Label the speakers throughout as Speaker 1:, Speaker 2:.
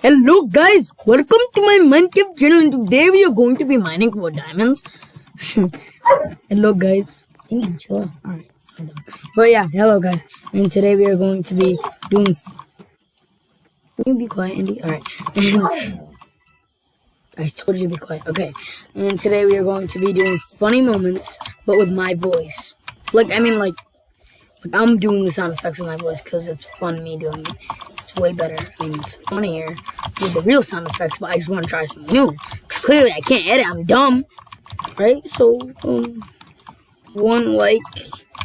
Speaker 1: Hello guys, welcome to my Minecraft channel and today we are going to be mining for diamonds. Hello guys. Sure. Alright, but yeah, hello guys. And today we are going to be doing... Can you be quiet, Andy? Alright. I told you to be quiet. Okay. And today we are going to be doing funny moments, but with my voice. Like I'm doing the sound effects with my voice because it's fun me doing it. It's way better. I mean, it's funnier with the real sound effects, but I just want to try something new. Clearly, I can't edit. I'm dumb. Right? So, 1 like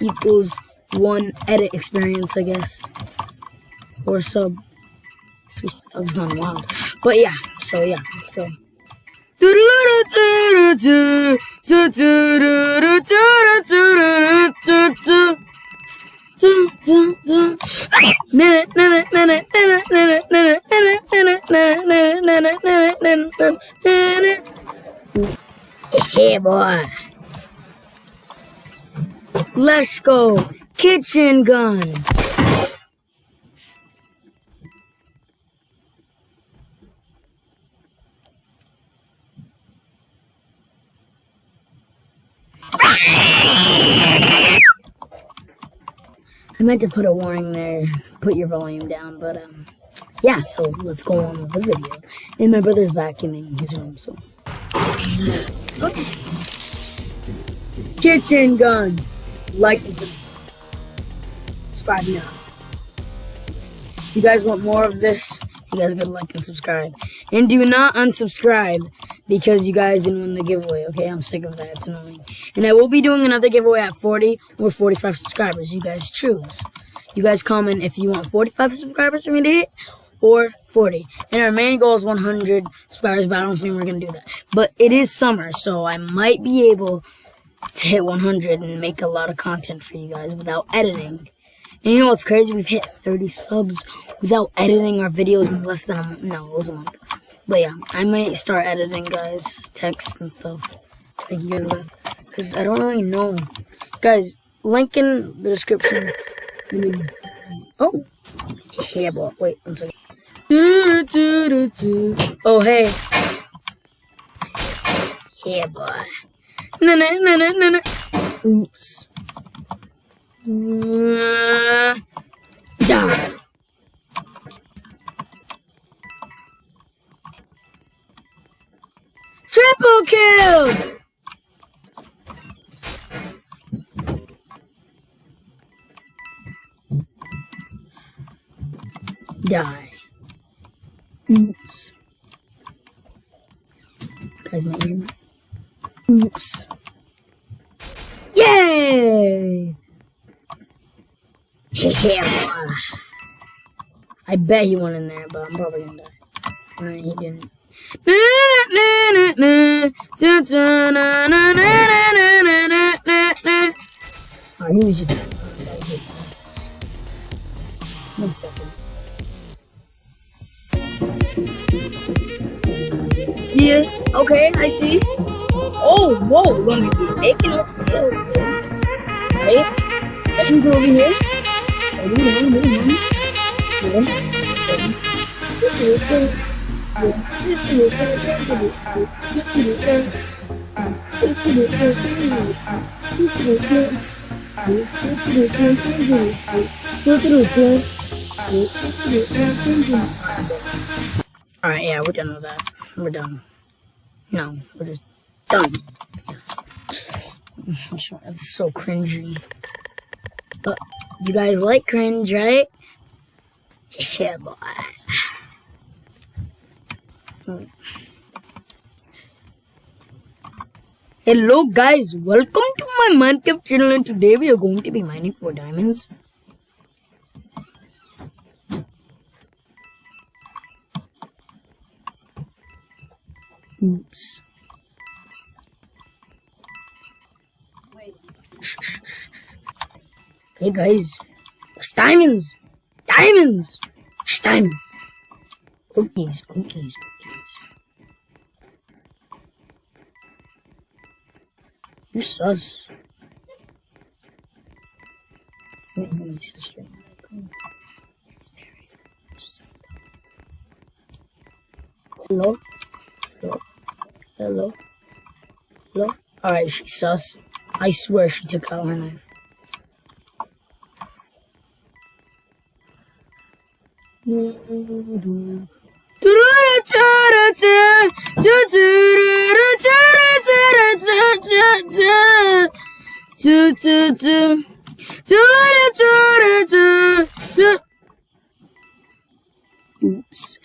Speaker 1: equals 1 edit experience, I guess. Or sub. I was gone wild. But yeah, so yeah, let's go. Yeah, boy. Let's go. Kitchen gun. I meant to put a warning there, put your volume down, but yeah, so let's go on with the video. And my brother's vacuuming his room, so. Kitchen gun. Like and subscribe now. If you guys want more of this, you guys gotta like and subscribe. And do not unsubscribe because you guys didn't win the giveaway, okay? I'm sick of that. It's annoying. And I will be doing another giveaway at 40 or 45 subscribers. You guys choose. You guys comment if you want 45 subscribers for me to hit or 40. And our main goal is 100 subscribers, but I don't think we're going to do that. But it is summer, so I might be able to hit 100 and make a lot of content for you guys without editing. And you know what's crazy? We've hit 30 subs without editing our videos in less than it was a month. But yeah, I might start editing, guys, text and stuff to make you guys laugh. Because I don't really know. Guys, link in the description. Oh. Yeah, boy. Wait, one second. Oh, hey. Yeah, boy. No. Oops. Die. Triple kill! Die. Oops. Guys, my ear. Oops. Yay! Yeah, boy. I bet he went in there, but I'm probably gonna die. Alright, he didn't. Oh, he was just... 1 second. Yeah, okay, I see. Oh, whoa, we're gonna be making up kills, right? Getting over here. Alright, yeah, we're done with that. We're done. No, we're just done. It's so cringy. But you guys like cringe, right? Yeah, boy. Hello guys, welcome to my Minecraft channel and today we are going to be mining for diamonds. Oops. Okay guys, there's diamonds! Diamonds! There's diamonds! Cookies. You're sus. My sister. Hello? Hello? Hello? Hello? Alright, she's sus. I swear she took out her knife. Oops.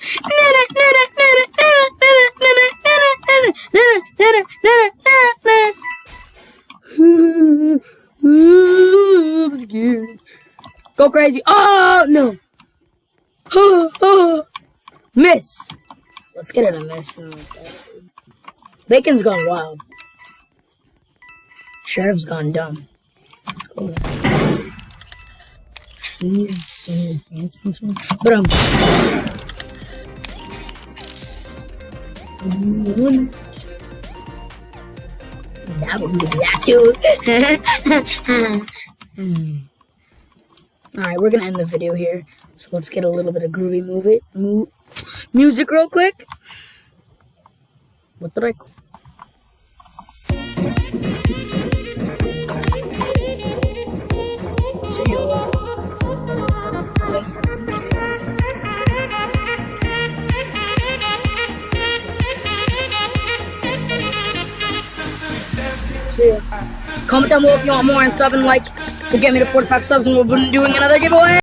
Speaker 1: I'm scared. Go crazy. Oh, no. Miss. Let's get it a miss. Bacon's gone wild. Sheriff's gone dumb. She's in this one. But that would be that too. Alright, we're gonna end the video here. So let's get a little bit of groovy music real quick. What did I call? See you. See ya. Comment down below if you want more and sub and like to get me to 45 subs, and we'll be doing another giveaway.